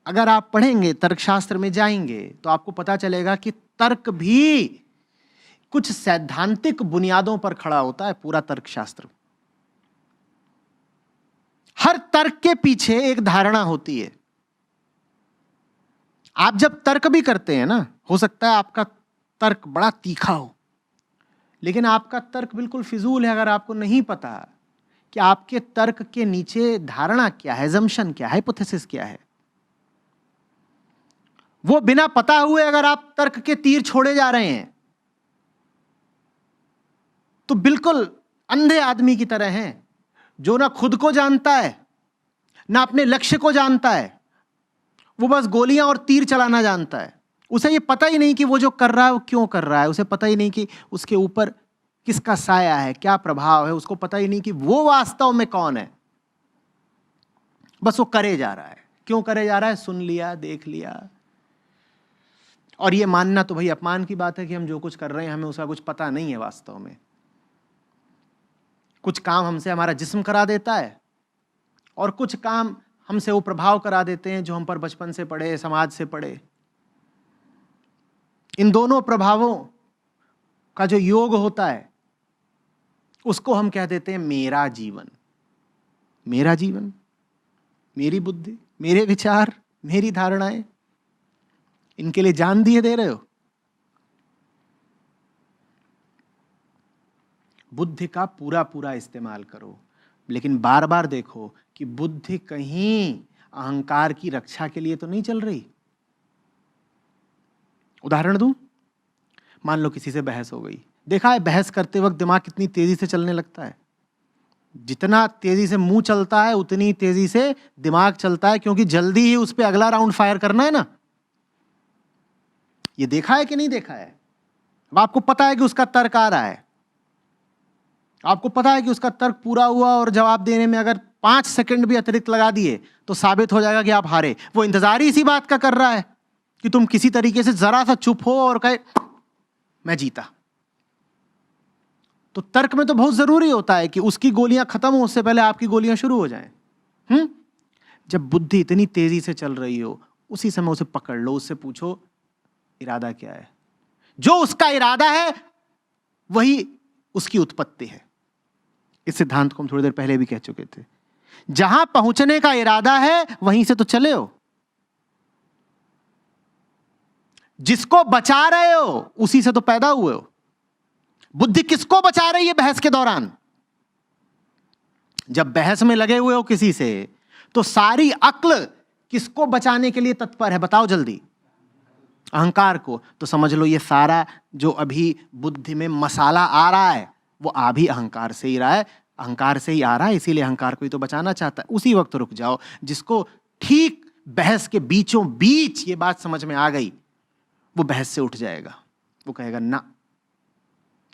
अगर आप पढ़ेंगे, तर्कशास्त्र में जाएंगे तो आपको पता चलेगा कि तर्क भी कुछ सैद्धांतिक बुनियादों पर खड़ा होता है। पूरा तर्कशास्त्र, हर तर्क के पीछे एक धारणा होती है। आप जब तर्क भी करते हैं ना, हो सकता है आपका तर्क बड़ा तीखा हो, लेकिन आपका तर्क बिल्कुल फिजूल है अगर आपको नहीं पता कि आपके तर्क के नीचे धारणा क्या है, assumption क्या है, हाइपोथेसिस क्या है। वो बिना पता हुए अगर आप तर्क के तीर छोड़े जा रहे हैं तो बिल्कुल अंधे आदमी की तरह हैं, जो ना खुद को जानता है ना अपने लक्ष्य को जानता है। वो बस गोलियां और तीर चलाना जानता है। उसे ये पता ही नहीं कि वो जो कर रहा है वो क्यों कर रहा है। उसे पता ही नहीं कि उसके ऊपर किसका साया है, क्या प्रभाव है। उसको पता ही नहीं कि वो वास्तव में कौन है। बस वो करे जा रहा है। क्यों करे जा रहा है? सुन लिया, देख लिया। और ये मानना तो भाई अपमान की बात है कि हम जो कुछ कर रहे हैं हमें उसका कुछ पता नहीं है वास्तव में। कुछ काम हमसे हमारा जिस्म करा देता है और कुछ काम हमसे वो प्रभाव करा देते हैं जो हम पर बचपन से पड़े, समाज से पड़े। इन दोनों प्रभावों का जो योग होता है उसको हम कह देते हैं मेरा जीवन। मेरा जीवन, मेरी बुद्धि, मेरे विचार, मेरी धारणाएं, इनके लिए जान दिए दे रहे हो। बुद्धि का पूरा पूरा इस्तेमाल करो, लेकिन बार बार देखो कि बुद्धि कहीं अहंकार की रक्षा के लिए तो नहीं चल रही। उदाहरण दूं, मान लो किसी से बहस हो गई। देखा है बहस करते वक्त दिमाग कितनी तेजी से चलने लगता है। जितना तेजी से मुंह चलता है उतनी तेजी से दिमाग चलता है, क्योंकि जल्दी ही उस पर अगला राउंड फायर करना है ना। ये देखा है कि नहीं देखा है? अब आपको पता है कि उसका तर्क आ रहा है, आपको पता है कि उसका तर्क पूरा हुआ और जवाब देने में अगर 5 सेकंड भी अतिरिक्त लगा दिए तो साबित हो जाएगा कि आप हारे। वो इंतजार ही इसी बात का कर रहा है कि तुम किसी तरीके से जरा सा चुप हो और कहे मैं जीता। तो तर्क में तो बहुत जरूरी होता है कि उसकी गोलियां खत्म हो उससे पहले आपकी गोलियां शुरू हो जाएं। जब बुद्धि इतनी तेजी से चल रही हो उसी समय उसे पकड़ लो, उससे पूछो इरादा क्या है। जो उसका इरादा है वही उसकी उत्पत्ति है। इस सिद्धांत को हम थोड़ी देर पहले भी कह चुके थे। जहां पहुंचने का इरादा है वहीं से तो चले हो। जिसको बचा रहे हो उसी से तो पैदा हुए हो। बुद्धि किसको बचा रही है बहस के दौरान? जब बहस में लगे हुए हो किसी से, तो सारी अक्ल किसको बचाने के लिए तत्पर है? बताओ जल्दी। अहंकार को। तो समझ लो ये सारा जो अभी बुद्धि में मसाला आ रहा है वो आ भी अहंकार से ही रहा है, अहंकार से ही आ रहा है, इसीलिए अहंकार को ही तो बचाना चाहता है। उसी वक्त रुक जाओ। जिसको ठीक बहस के बीचों बीच ये बात समझ में आ गई, वो बहस से उठ जाएगा। वो कहेगा ना,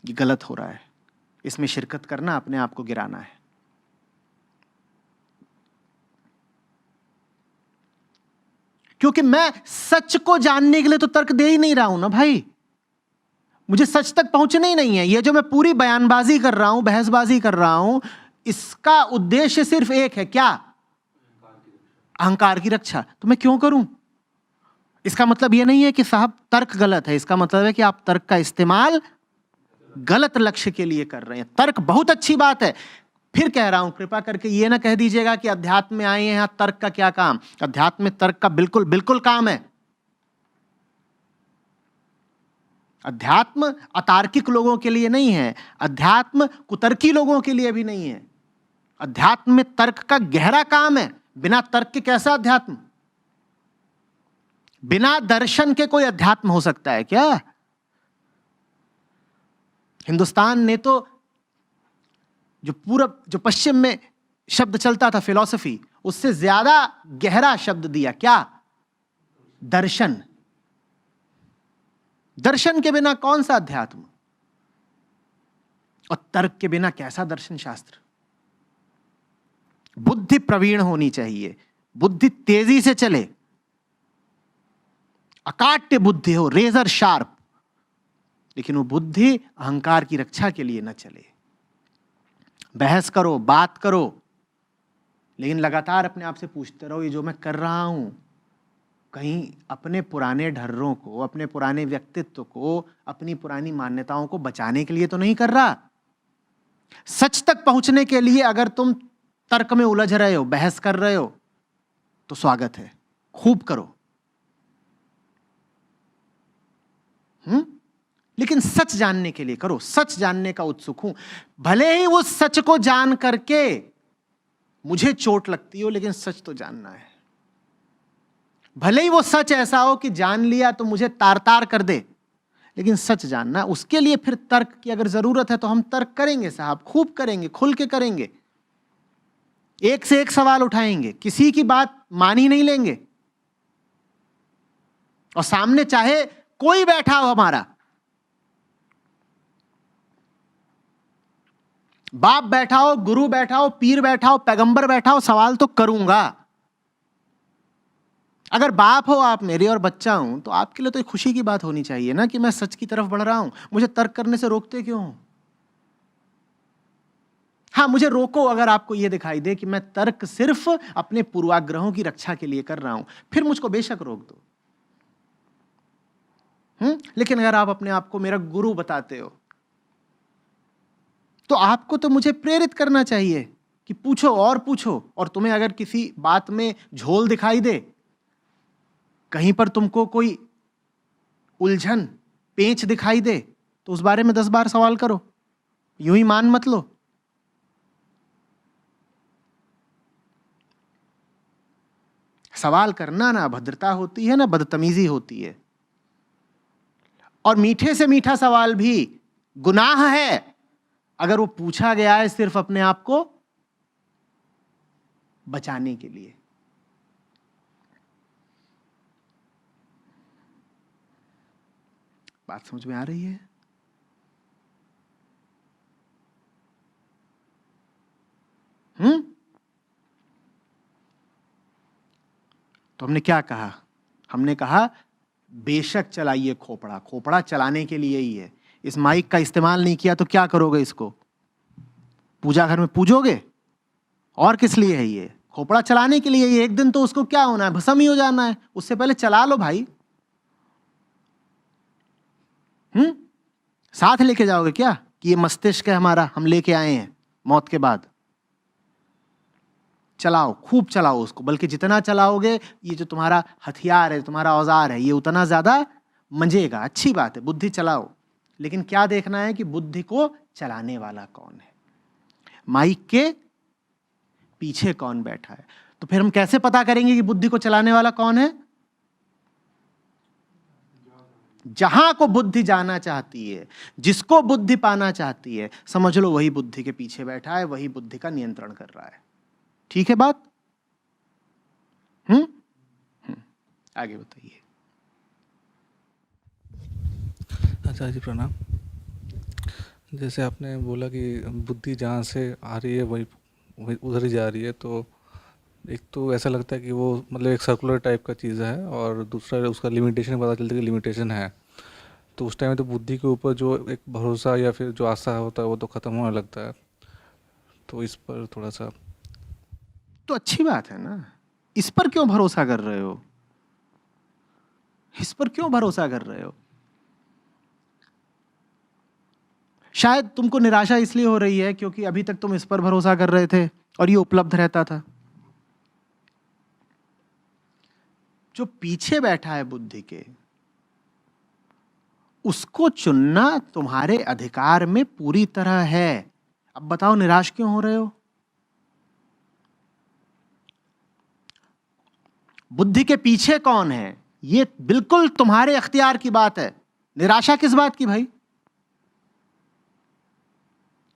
ये गलत हो रहा है, इसमें शिरकत करना अपने आप को गिराना है। क्योंकि मैं सच को जानने के लिए तो तर्क दे ही नहीं रहा हूं ना भाई। मुझे सच तक पहुंचना ही नहीं है। ये जो मैं पूरी बयानबाजी कर रहा हूं, बहसबाजी कर रहा हूं, इसका उद्देश्य सिर्फ एक है, क्या? अहंकार की रक्षा। तो मैं क्यों करूं? इसका मतलब यह नहीं है कि साहब तर्क गलत है। इसका मतलब है कि आप तर्क का इस्तेमाल गलत लक्ष्य के लिए कर रहे हैं। तर्क बहुत अच्छी बात है। फिर कह रहा हूं, कृपा करके ये ना कह दीजिएगा कि अध्यात्म में आए हैं, यहां तर्क का क्या काम? अध्यात्म में तर्क का बिल्कुल बिल्कुल काम है। अध्यात्म अतार्किक लोगों के लिए नहीं है, अध्यात्म कुतर्की लोगों के लिए भी नहीं है। अध्यात्म में तर्क का गहरा काम है। बिना तर्क के कैसा अध्यात्म? बिना दर्शन के कोई अध्यात्म हो सकता है क्या? हिंदुस्तान ने तो जो पूरब जो पश्चिम में शब्द चलता था फिलॉसफी, उससे ज्यादा गहरा शब्द दिया, क्या? दर्शन। दर्शन के बिना कौन सा अध्यात्म? और तर्क के बिना कैसा दर्शन शास्त्र? बुद्धि प्रवीण होनी चाहिए, बुद्धि तेजी से चले, अकाट्य बुद्धि हो, रेजर शार्प। लेकिन वो बुद्धि अहंकार की रक्षा के लिए न चले। बहस करो, बात करो, लेकिन लगातार अपने आप से पूछते रहो, ये जो मैं कर रहा हूं कहीं अपने पुराने ढर्रों को, अपने पुराने व्यक्तित्व को, अपनी पुरानी मान्यताओं को बचाने के लिए तो नहीं कर रहा? सच तक पहुंचने के लिए अगर तुम तर्क में उलझ रहे हो, बहस कर रहे हो, तो स्वागत है, खूब करो। लेकिन सच जानने के लिए करो। सच जानने का उत्सुक हूं, भले ही उस सच को जान करके मुझे चोट लगती हो, लेकिन सच तो जानना है। भले ही वो सच ऐसा हो कि जान लिया तो मुझे तार तार कर दे, लेकिन सच जानना। उसके लिए फिर तर्क की अगर जरूरत है तो हम तर्क करेंगे साहब, खूब करेंगे, खुल के करेंगे, एक से एक सवाल उठाएंगे, किसी की बात मान ही नहीं लेंगे। और सामने चाहे कोई बैठा हो, हमारा बाप बैठा हो, गुरु बैठा हो, पीर बैठा हो, पैगंबर बैठा हो, सवाल तो करूंगा। अगर बाप हो आप मेरे और बच्चा हूं, तो आपके लिए तो एक खुशी की बात होनी चाहिए ना कि मैं सच की तरफ बढ़ रहा हूं। मुझे तर्क करने से रोकते क्यों हो? हाँ, मुझे रोको अगर आपको यह दिखाई दे कि मैं तर्क सिर्फ अपने पूर्वाग्रहों की रक्षा के लिए कर रहा हूं, फिर मुझको बेशक रोक दो। लेकिन अगर आप अपने आप को मेरा गुरु बताते हो, तो आपको तो मुझे प्रेरित करना चाहिए कि पूछो और पूछो। और तुम्हें अगर किसी बात में झोल दिखाई दे, कहीं पर तुमको कोई उलझन, पेंच दिखाई दे, तो उस बारे में 10 बार सवाल करो, यूं ही मान मत लो। सवाल करना ना अभद्रता होती है, ना बदतमीजी होती है। और मीठे से मीठा सवाल भी गुनाह है अगर वो पूछा गया है सिर्फ अपने आप को बचाने के लिए। बात समझ में आ रही है? तो हमने क्या कहा? हमने कहा बेशक चलाइए खोपड़ा, खोपड़ा चलाने के लिए ही है। इस माइक का इस्तेमाल नहीं किया तो क्या करोगे? इसको पूजा घर में पूजोगे? और किस लिए है ये? खोपड़ा चलाने के लिए। एक दिन तो उसको क्या होना है, भस्म ही हो जाना है। उससे पहले चला लो भाई। साथ लेके जाओगे क्या कि ये मस्तिष्क है हमारा, हम लेके आए हैं मौत के बाद? चलाओ, खूब चलाओ उसको। बल्कि जितना चलाओगे, ये जो तुम्हारा हथियार है, तुम्हारा औजार है, ये उतना ज्यादा मंजेगा, अच्छी बात है, बुद्धि चलाओ, लेकिन क्या देखना है कि बुद्धि को चलाने वाला कौन है, माइक के पीछे कौन बैठा है। तो फिर हम कैसे पता करेंगे कि बुद्धि को चलाने वाला कौन है? जहां को बुद्धि जाना चाहती है, जिसको बुद्धि पाना चाहती है, समझ लो वही बुद्धि के पीछे बैठा है, वही बुद्धि का नियंत्रण कर रहा है। ठीक है बात? आगे बताइए। आचार्य जी प्रणाम। जैसे आपने बोला कि बुद्धि जहाँ से आ रही है वही वही उधर ही जा रही है, तो एक तो ऐसा लगता है कि वो मतलब एक सर्कुलर टाइप का चीज़ है, और दूसरा उसका लिमिटेशन पता चलता है कि लिमिटेशन है। तो उस टाइम में तो बुद्धि के ऊपर जो एक भरोसा या फिर जो आस्था होता है वो तो ख़त्म होने लगता है। तो इस पर थोड़ा सा। तो अच्छी बात है ना, इस पर क्यों भरोसा कर रहे हो? इस पर क्यों भरोसा कर रहे हो? शायद तुमको निराशा इसलिए हो रही है क्योंकि अभी तक तुम इस पर भरोसा कर रहे थे और ये उपलब्ध रहता था। जो पीछे बैठा है बुद्धि के, उसको चुनना तुम्हारे अधिकार में पूरी तरह है। अब बताओ निराश क्यों हो रहे हो? बुद्धि के पीछे कौन है, ये बिल्कुल तुम्हारे अख्तियार की बात है। निराशा किस बात की भाई?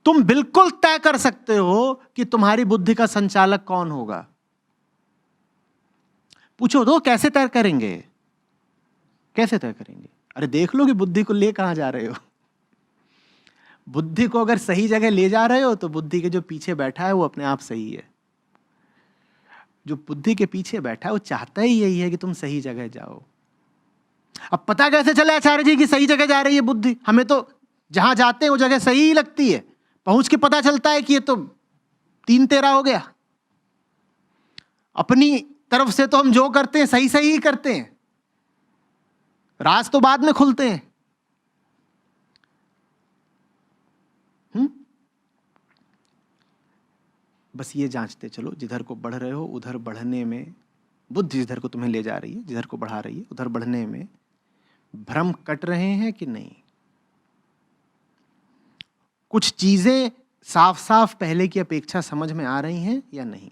तुम बिल्कुल तय कर सकते हो कि तुम्हारी बुद्धि का संचालक कौन होगा। पूछो तो कैसे तय करेंगे? कैसे तय करेंगे? अरे देख लो कि बुद्धि को ले कहां जा रहे हो। बुद्धि को अगर सही जगह ले जा रहे हो तो बुद्धि के जो पीछे बैठा है वो अपने आप सही है। जो बुद्धि के पीछे बैठा है वो चाहता ही यही है कि तुम सही जगह जाओ। अब पता कैसे चले आचार्य जी कि सही जगह जा रही है बुद्धि? हमें तो जहां जाते हैं वो जगह सही ही लगती है, पहुंच के पता चलता है कि ये तो 3-13 हो गया। अपनी तरफ से तो हम जो करते हैं सही सही ही करते हैं, राज तो बाद में खुलते हैं। बस ये जांचते चलो, जिधर को बढ़ रहे हो उधर बढ़ने में, बुद्धि जिधर को तुम्हें ले जा रही है, जिधर को बढ़ा रही है, उधर बढ़ने में भ्रम कट रहे हैं कि नहीं। कुछ चीजें साफ साफ पहले की अपेक्षा समझ में आ रही हैं या नहीं?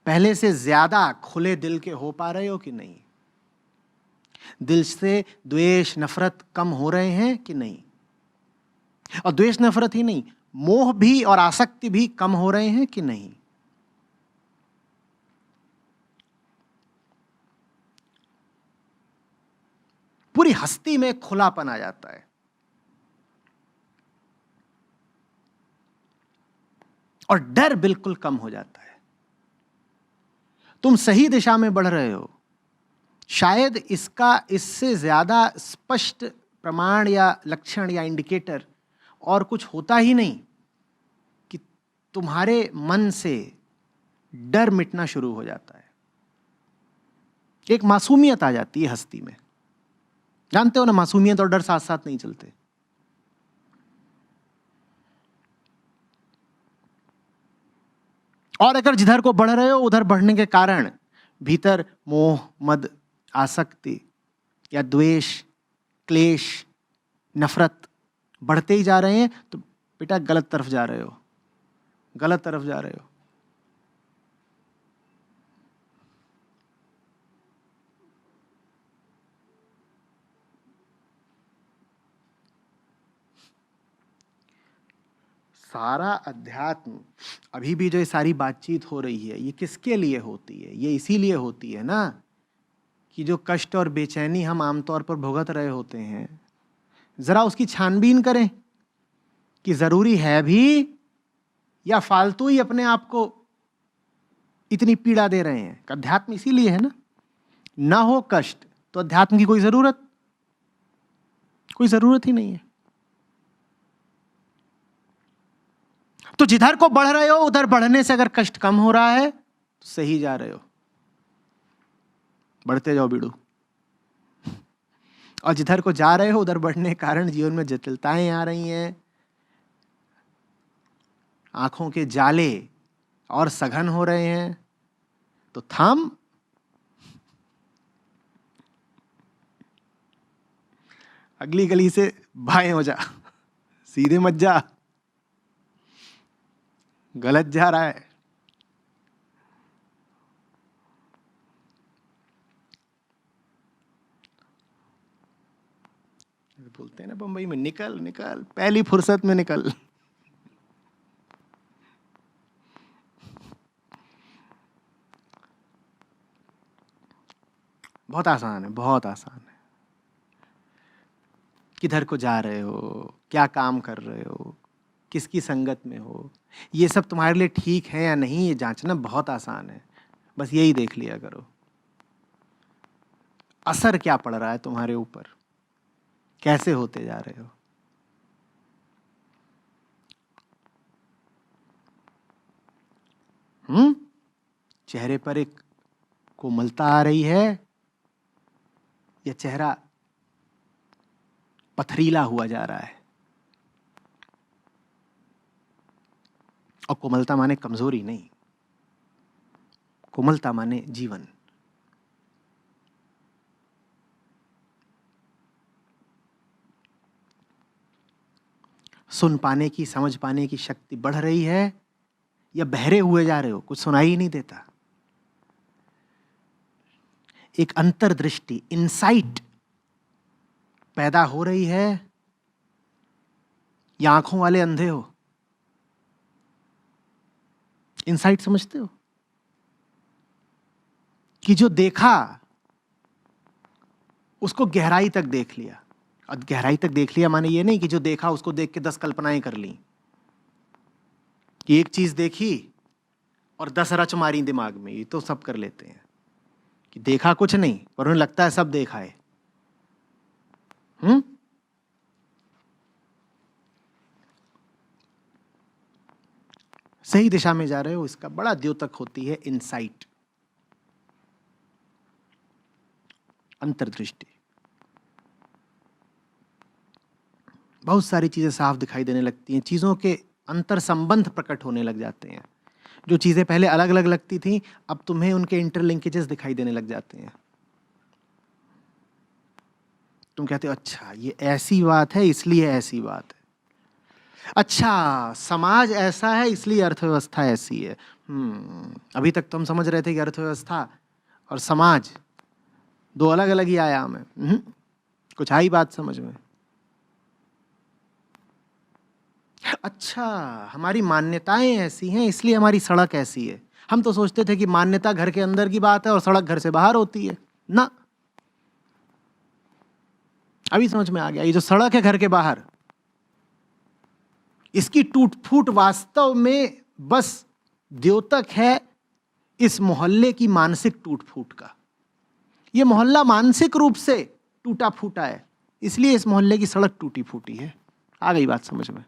पहले से ज्यादा खुले दिल के हो पा रहे हो कि नहीं? दिल से द्वेष नफरत कम हो रहे हैं कि नहीं? और द्वेष नफरत ही नहीं, मोह भी और आसक्ति भी कम हो रहे हैं कि नहीं? पूरी हस्ती में खुलापन आ जाता है और डर बिल्कुल कम हो जाता है। तुम सही दिशा में बढ़ रहे हो। शायद इससे ज्यादा स्पष्ट प्रमाण या लक्षण या इंडिकेटर और कुछ होता ही नहीं कि तुम्हारे मन से डर मिटना शुरू हो जाता है। एक मासूमियत आ जाती है हस्ती में। जानते हो ना, मासूमियत और डर साथ साथ नहीं चलते। और अगर जिधर को बढ़ रहे हो उधर बढ़ने के कारण भीतर मोह मद आसक्ति या द्वेष क्लेश नफरत बढ़ते ही जा रहे हैं, तो बेटा गलत तरफ जा रहे हो, गलत तरफ जा रहे हो। सारा अध्यात्म, अभी भी जो ये सारी बातचीत हो रही है, ये किसके लिए होती है? ये इसीलिए होती है ना कि जो कष्ट और बेचैनी हम आमतौर पर भुगत रहे होते हैं, जरा उसकी छानबीन करें कि जरूरी है भी या फालतू ही अपने आप को इतनी पीड़ा दे रहे हैं। अध्यात्म इसीलिए है ना हो कष्ट तो अध्यात्म की कोई जरूरत ही नहीं है। तो जिधर को बढ़ रहे हो उधर बढ़ने से अगर कष्ट कम हो रहा है तो सही जा रहे हो, बढ़ते जाओ बीड़ू। और जिधर को जा रहे हो उधर बढ़ने के कारण जीवन में जटिलताएं आ रही हैं, आंखों के जाले और सघन हो रहे हैं, तो अगली गली से बाएं हो जा, सीधे मत जा, गलत जा रहा है। बोलते हैं ना बंबई में, निकल निकल, पहली फुर्सत में निकल। बहुत आसान है, बहुत आसान है। किधर को जा रहे हो, क्या काम कर रहे हो, किसकी संगत में हो, ये सब तुम्हारे लिए ठीक है या नहीं, ये जांचना बहुत आसान है। बस यही देख लिया करो, असर क्या पड़ रहा है तुम्हारे ऊपर, कैसे होते जा रहे हो। चेहरे पर एक कोमलता आ रही है या चेहरा पथरीला हुआ जा रहा है? और कोमलता माने कमजोरी नहीं, कोमलता माने जीवन। सुन पाने की, समझ पाने की शक्ति बढ़ रही है या बहरे हुए जा रहे हो, कुछ सुनाई ही नहीं देता। एक अंतर्दृष्टि, इनसाइट पैदा हो रही है या आंखों वाले अंधे हो? इनसाइट समझते हो कि जो देखा उसको गहराई तक देख लिया। और गहराई तक देख लिया माने ये नहीं कि जो देखा उसको देख के 10 कल्पनाएं कर ली, कि एक चीज देखी और 10 रच मारी दिमाग में। ये तो सब कर लेते हैं कि देखा कुछ नहीं पर उन्हें लगता है सब देखा है। सही दिशा में जा रहे हो, इसका बड़ा द्योतक होती है इनसाइट, अंतर्दृष्टि। बहुत सारी चीजें साफ दिखाई देने लगती हैं, चीजों के अंतर संबंध प्रकट होने लग जाते हैं। जो चीजें पहले अलग अलग लगती थी, अब तुम्हें उनके इंटरलिंकेजेस दिखाई देने लग जाते हैं। तुम कहते हो अच्छा ये ऐसी बात है इसलिए ऐसी बात है, अच्छा समाज ऐसा है इसलिए अर्थव्यवस्था ऐसी है। अभी तक तुम समझ रहे थे कि अर्थव्यवस्था और समाज दो अलग अलग ही आयाम है। कुछ आई बात समझ में? अच्छा हमारी मान्यताएं ऐसी हैं इसलिए हमारी सड़क ऐसी है। हम तो सोचते थे कि मान्यता घर के अंदर की बात है और सड़क घर से बाहर होती है ना। अभी समझ में आ गया, ये जो सड़क है घर के बाहर, इसकी टूट फूट वास्तव में बस द्योतक है इस मोहल्ले की मानसिक टूट फूट का। ये मोहल्ला मानसिक रूप से टूटा फूटा है, इसलिए इस मोहल्ले की सड़क टूटी फूटी है। आ गई बात समझ में?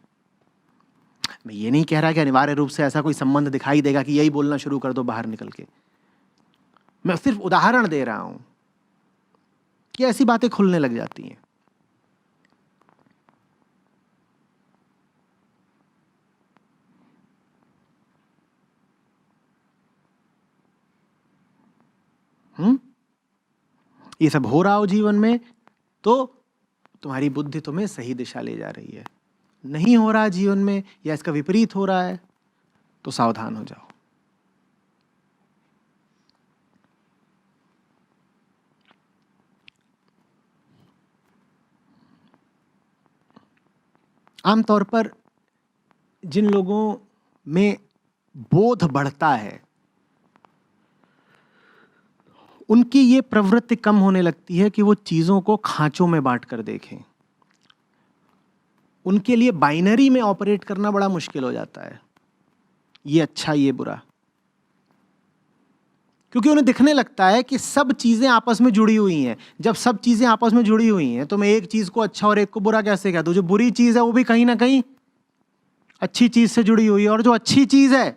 मैं ये नहीं कह रहा कि अनिवार्य रूप से ऐसा कोई संबंध दिखाई देगा कि यही बोलना शुरू कर दो बाहर निकल के। मैं सिर्फ उदाहरण दे रहा हूं कि ऐसी बातें खुलने लग जाती हैं। ये सब हो रहा हो जीवन में तो तुम्हारी बुद्धि तुम्हें सही दिशा ले जा रही है। नहीं हो रहा जीवन में या इसका विपरीत हो रहा है तो सावधान हो जाओ। आमतौर पर जिन लोगों में बोध बढ़ता है उनकी ये प्रवृत्ति कम होने लगती है कि वो चीजों को खांचों में बांट कर देखें। उनके लिए बाइनरी में ऑपरेट करना बड़ा मुश्किल हो जाता है, ये अच्छा ये बुरा, क्योंकि उन्हें दिखने लगता है कि सब चीजें आपस में जुड़ी हुई हैं। जब सब चीजें आपस में जुड़ी हुई हैं तो मैं एक चीज को अच्छा और एक को बुरा कैसे कह दूं? जो बुरी चीज है वो भी कहीं ना कहीं अच्छी चीज से जुड़ी हुई है, और जो अच्छी चीज है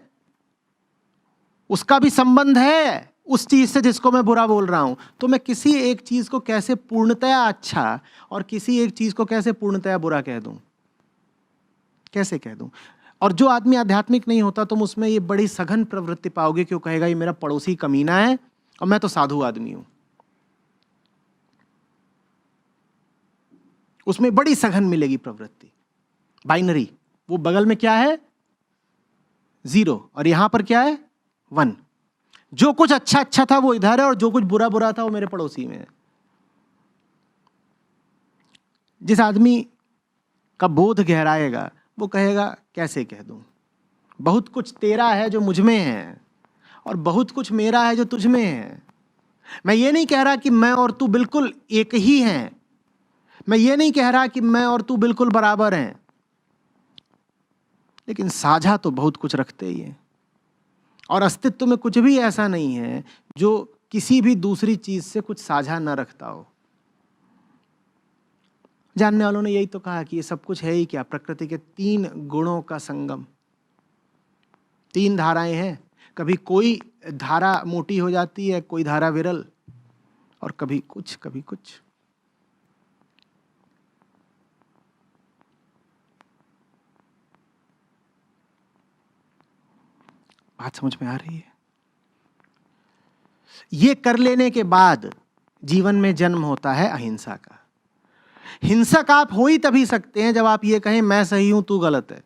उसका भी संबंध है उस चीज से जिसको मैं बुरा बोल रहा हूं। तो मैं किसी एक चीज को कैसे पूर्णतया अच्छा और किसी एक चीज को कैसे पूर्णतया बुरा कह दूं? कैसे कह दूं? और जो आदमी आध्यात्मिक नहीं होता तुम उसमें ये बड़ी सघन प्रवृत्ति पाओगे कि वो कहेगा ये मेरा पड़ोसी कमीना है और मैं तो साधु आदमी हूं। उसमें बड़ी सघन मिलेगी प्रवृत्ति, बाइनरी। वो बगल में क्या है? 0, और यहां पर क्या है? 1। जो कुछ अच्छा अच्छा था वो इधर है, और जो कुछ बुरा बुरा था वो मेरे पड़ोसी में है। जिस आदमी का बोध गहराएगा वो कहेगा कैसे कह दूं, बहुत कुछ तेरा है जो मुझ में है, और बहुत कुछ मेरा है जो तुझ में है। मैं ये नहीं कह रहा कि मैं और तू बिल्कुल एक ही हैं, मैं ये नहीं कह रहा कि मैं और तू बिल्कुल बराबर हैं, लेकिन साझा तो बहुत कुछ रखते ही हैं। और अस्तित्व में कुछ भी ऐसा नहीं है जो किसी भी दूसरी चीज से कुछ साझा न रखता हो। जानने वालों ने यही तो कहा कि ये सब कुछ है ही क्या? प्रकृति के 3 गुणों का संगम। 3 धाराएं हैं, कभी कोई धारा मोटी हो जाती है, कोई धारा विरल, और कभी कुछ कभी कुछ। बात समझ में आ रही है? ये कर लेने के बाद जीवन में जन्म होता है अहिंसा का। हिंसक आप हो ही तभी सकते हैं जब आप ये कहें मैं सही हूं तू गलत है।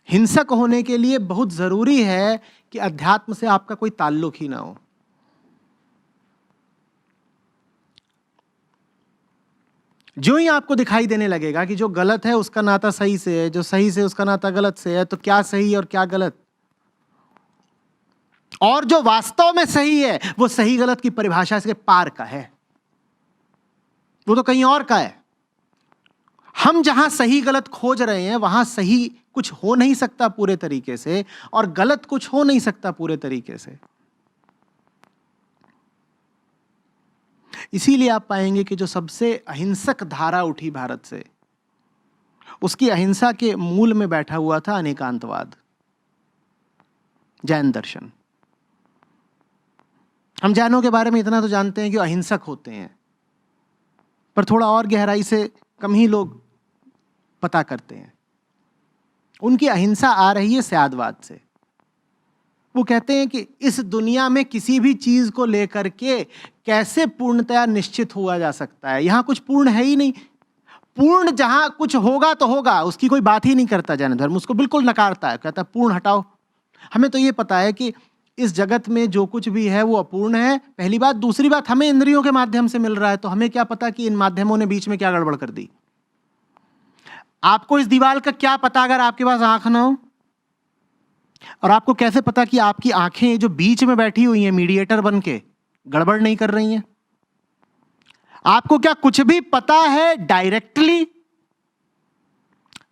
हिंसक होने के लिए बहुत जरूरी है कि अध्यात्म से आपका कोई ताल्लुक ही ना हो। जो ही आपको दिखाई देने लगेगा कि जो गलत है उसका नाता सही से है, जो सही से उसका नाता गलत से है, तो क्या सही और क्या गलत, और जो वास्तव में सही है वो सही गलत की परिभाषा से पार का है, वो तो कहीं और का है। हम जहां सही गलत खोज रहे हैं वहां सही कुछ हो नहीं सकता पूरे तरीके से, और गलत कुछ हो नहीं सकता पूरे तरीके से। इसीलिए आप पाएंगे कि जो सबसे अहिंसक धारा उठी भारत से, उसकी अहिंसा के मूल में बैठा हुआ था अनेकांतवाद, जैन दर्शन। हम जैनों के बारे में इतना तो जानते हैं कि अहिंसक होते हैं, पर थोड़ा और गहराई से कम ही लोग पता करते हैं। उनकी अहिंसा आ रही है स्यादवाद से। वो कहते हैं कि इस दुनिया में किसी भी चीज को लेकर के कैसे पूर्णतया निश्चित हुआ जा सकता है। यहां कुछ पूर्ण है ही नहीं। पूर्ण जहां कुछ होगा तो होगा, उसकी कोई बात ही नहीं करता जैन धर्म, उसको बिल्कुल नकारता है, कहता है पूर्ण हटाओ। हमें तो ये पता है कि इस जगत में जो कुछ भी है वो अपूर्ण है, पहली बात। दूसरी बात, हमें इंद्रियों के माध्यम से मिल रहा है, तो हमें क्या पता कि इन माध्यमों ने बीच में क्या गड़बड़ कर दी। आपको इस दीवार का क्या पता अगर आपके पास आंख ना हो? और आपको कैसे पता कि आपकी आंखें जो बीच में बैठी हुई हैं मीडिएटर बन के गड़बड़ नहीं कर रही हैं? आपको क्या कुछ भी पता है डायरेक्टली?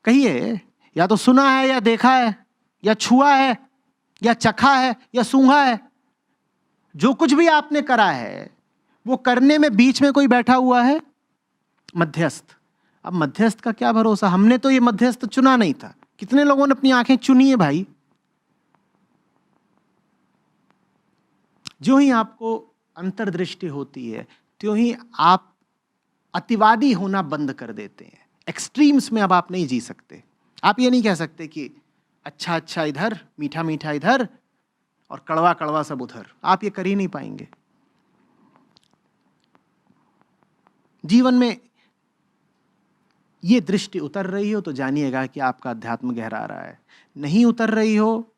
कहिए, या तो सुना है, या देखा है, या छुआ है, या चखा है, या सूंघा है। जो कुछ भी आपने करा है वो करने में बीच में कोई बैठा हुआ है, मध्यस्थ। अब मध्यस्थ का क्या भरोसा? हमने तो ये मध्यस्थ चुना नहीं था। कितने लोगों ने अपनी आंखें चुनी है भाई? जो ही आपको अंतर्दृष्टि होती है त्यों ही आप अतिवादी होना बंद कर देते हैं। एक्सट्रीम्स में अब आप नहीं जी सकते। आप ये नहीं कह सकते कि अच्छा अच्छा इधर, मीठा मीठा इधर, और कड़वा कड़वा सब उधर। आप ये कर ही नहीं पाएंगे। जीवन में ये दृष्टि उतर रही हो तो जानिएगा कि आपका अध्यात्म गहरा रहा है। नहीं उतर रही हो,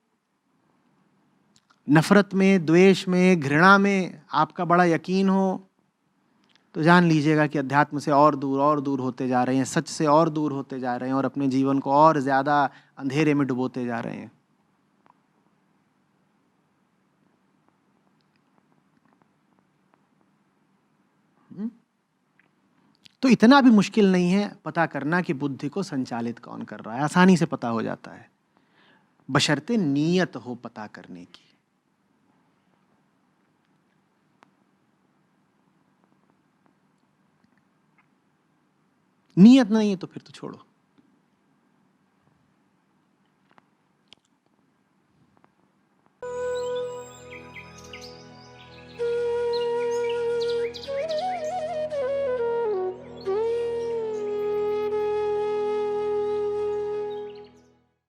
नफरत में, द्वेष में, घृणा में आपका बड़ा यकीन हो, तो जान लीजिएगा कि अध्यात्म से और दूर होते जा रहे हैं, सच से और दूर होते जा रहे हैं, और अपने जीवन को और ज्यादा अंधेरे में डुबोते जा रहे हैं। तो इतना भी मुश्किल नहीं है पता करना कि बुद्धि को संचालित कौन कर रहा है। आसानी से पता हो जाता है, बशर्ते नीयत हो पता करने की। नियत नहीं है तो फिर तो छोड़ो।